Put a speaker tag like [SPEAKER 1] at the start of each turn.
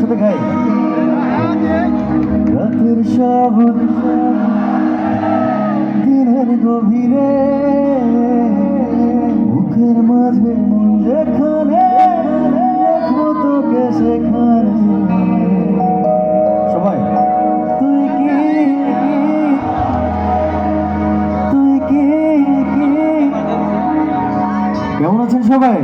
[SPEAKER 1] একসাথে খাই। রাতের শহর দিনের গভীরে বুকের মাঝে মন যেখানে দেখবো তোকে সেখানে। সবাই তুই কি তুই কি কেমন আছেন সবাই?